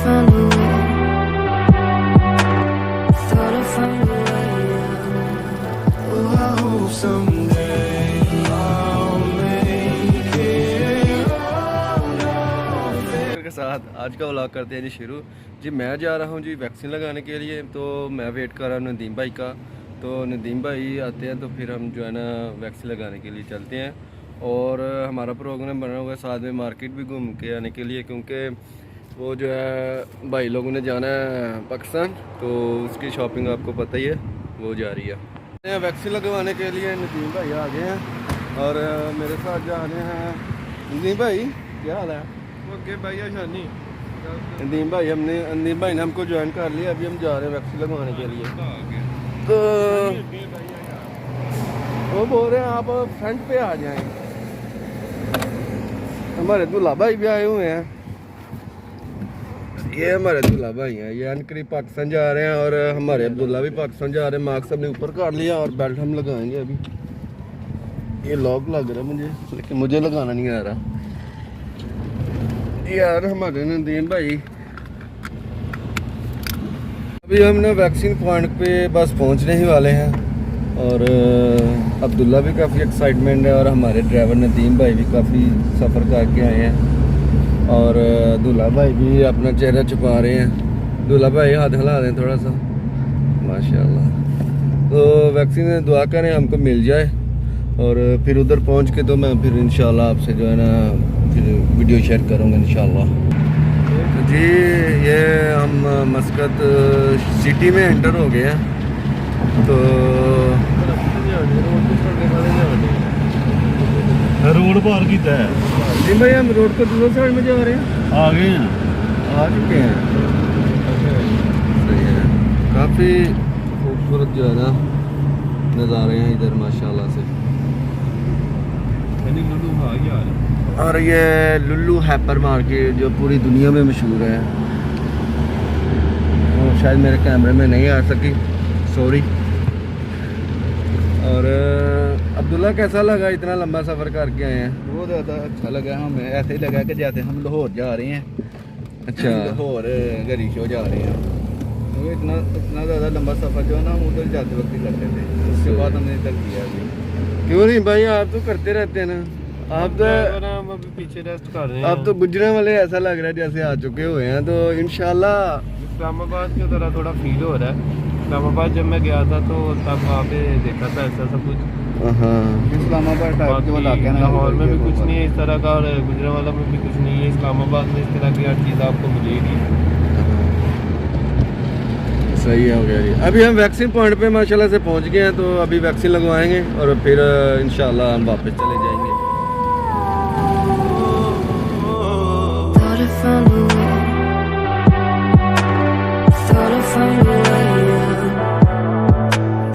found a way. Thought I found a way out. Oh, I hope someday I'll make it out of it. के साथ आज का vlog करते हैं जी शुरू। जी मैं जा रहा हूँ जी वैक्सीन लगाने के लिए, तो मैं वेट कर रहा हूँ नदीम भाई का। तो नदीम भाई आते हैं तो फिर हम जो है ना वैक्सीन लगाने के लिए चलते हैं। और हमारा प्रोग्राम बना हुआ है साथ में मार्केट भी घूम के आने के लिए, क्योंकि वो जो है भाई लोगों ने जाना है पाकिस्तान, तो उसकी शॉपिंग आपको पता ही है वो जा रही है। वैक्सीन लगवाने के लिए नदीम भाई आ गए हैं और मेरे साथ जा रहे हैं। नदीम भाई क्या हाल है? ओके भाई शानी नदीम भाई नदीम भाई ने हमको ज्वाइन कर लिया। अभी हम जा रहे हैं वैक्सीन लगवाने के लिए। तो वो बोल रहे हैं आप फ्रंट पे आ जाएं। हमारे दूल्हा भाई भी आए हुए हैं। ये हमारे दूल्हा भाई हैं, ये अनकरी पाकिस्तान जा रहे हैं और हमारे अब्दुल्ला भी पाकिस्तान जा रहे हैं। मार्क्स हमने ऊपर काट लिया और बेल्ट हम लगाएंगे अभी। ये लॉक लग रहा है मुझे, लेकिन मुझे लगाना नहीं आ रहा यार। हमारे नदीम भाई अभी हम ना वैक्सीन पॉइंट पे बस पहुंचने ही वाले हैं और अब्दुल्ला भी काफ़ी एक्साइटमेंट है और हमारे ड्राइवर नदीम भाई भी काफ़ी सफ़र करके आए हैं। और दूल्हा भाई भी अपना चेहरा छुपा रहे हैं। दूल्हा भाई हाथ हिला दें थोड़ा सा, माशाल्लाह। तो वैक्सीन दुआ करें हमको मिल जाए और फिर उधर पहुंच के तो मैं फिर इंशाल्लाह आपसे जो है ना फिर वीडियो शेयर करूँगा इंशाल्लाह। तो जी ये हम मस्कत सिटी में एंटर हो गए हैं। तो रोड पार किया है जी भाई, हम रोड को दूसरी साइड में जा रहे हैं। आ गए हैं, आ चुके हैं। सही है, काफ़ी खूबसूरत जो है ना नज़ारे हैं इधर माशाल्लाह से। और ये लुल्लू हाइपर मार्केट जो पूरी दुनिया में मशहूर है, वो शायद मेरे कैमरे में नहीं आ सकी, सॉरी। और अब्दुल्ला कैसा लगा इतना लंबा सफ़र करके आए हैं? बहुत ज़्यादा अच्छा लगा हमें। ऐसे ही लगा कि जैसे हम लाहौर जा रहे हैं। अच्छा, लाहौर गरी शो जा रहे हैं। तो इतना ज़्यादा लंबा सफ़र जो है ना हम उधर जाते वक्त ही करते थे, उसके बाद हमने इधर किया। क्यों नहीं भाई, आप तो करते रहते हैं ना। आप तो हम अभी पीछे रेस्ट कर रहे हैं। आप तो गुजरने वाले ऐसा लग रहा है जैसे आ चुके हुए हैं। तो इंशाल्लाह इस्लामाबाद की तरह थोड़ा फील हो रहा है। इस्लामाबाद जब मैं गया था तो तब वहाँ पे देखा था ऐसा सब कुछ। इस्लामाबाद टाइप के इलाके हैं। लाहौर में भी कुछ नहीं है इस तरह का और गुजरांवाला में भी कुछ नहीं है। इस्लामाबाद में इस तरह की हर चीज़ आपको मिलेगी। सही हो गया जी। अभी हम वैक्सीन पॉइंट पे माशाल्लाह से पहुंच गए हैं, तो अभी वैक्सीन लगवाएंगे और फिर इंशाल्लाह हम वापस चले जाएंगे। Thought I found a way. Thought I found a way out,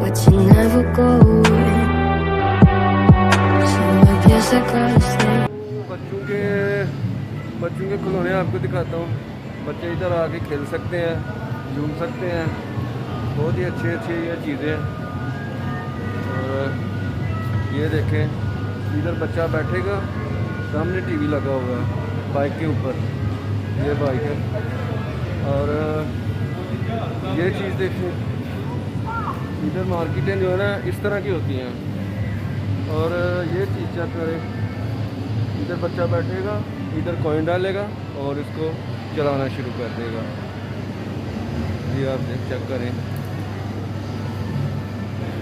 but you never go away. So I guess I gotta stay. बच्चों के खिलौने आपको दिखाता हूँ। बच्चे इधर आके खेल सकते हैं, झूम सकते हैं। बहुत ही अच्छी अच्छी ये चीज़ें हैं। और ये देखें, इधर बच्चा बैठेगा, सामने टीवी लगा हुआ है बाइक के ऊपर, ये बाइक है। और ये चीज़ देखें, इधर मार्केटें जो है ना इस तरह की होती हैं। और ये चीज़ चेक करें, इधर बच्चा बैठेगा, इधर कॉइन डालेगा और इसको चलाना शुरू कर देगा। ये आप चेक करें,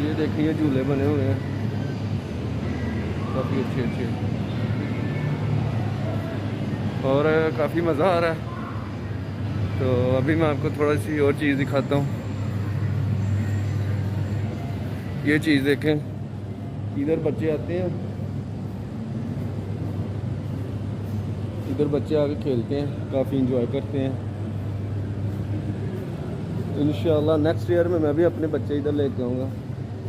ये देखिए ये झूले बने हुए हैं काफ़ी अच्छे अच्छे और काफ़ी मज़ा आ रहा है। तो अभी मैं आपको थोड़ा सी और चीज़ दिखाता हूँ। ये चीज़ देखें, इधर बच्चे आते हैं, इधर बच्चे आके खेलते हैं, काफ़ी इंजॉय करते हैं। इंशाल्लाह नेक्स्ट ईयर में मैं भी अपने बच्चे इधर लेके आऊँगा,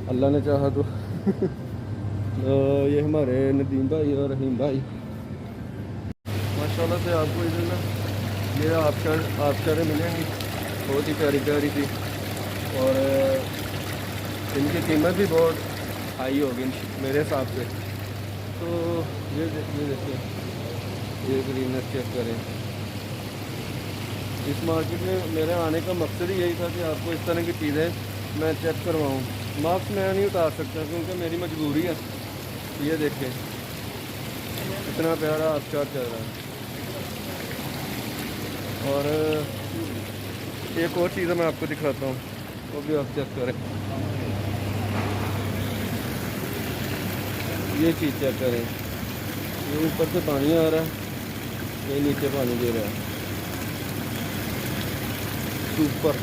अल्लाह ने चाहा तो। तो ये हमारे नदीम भाई और रहीम भाई माशाल्लाह से आपको इधर ना ये आपशरें मिलेंगी, बहुत ही प्यारी प्यारी थी। और इनकी कीमत भी बहुत हाई होगी मेरे हिसाब से। तो ये देखिए, ये ग्रीनर चेक करें, इस मार्केट में मेरे आने का मकसद ही यही था कि आपको इस तरह की चीज़ें मैं चेक करवाऊँ। मास्क मैं नहीं उतार सकता क्योंकि मेरी मजबूरी है। ये देखें कितना प्यारा आबशार चल रहा है। और एक और चीज़ मैं आपको दिखाता हूँ, वो भी आप चेक करें। ये चीज़ चेक करें, ये ऊपर से पानी आ रहा है, ये नीचे पानी दे रहा है। सुपर।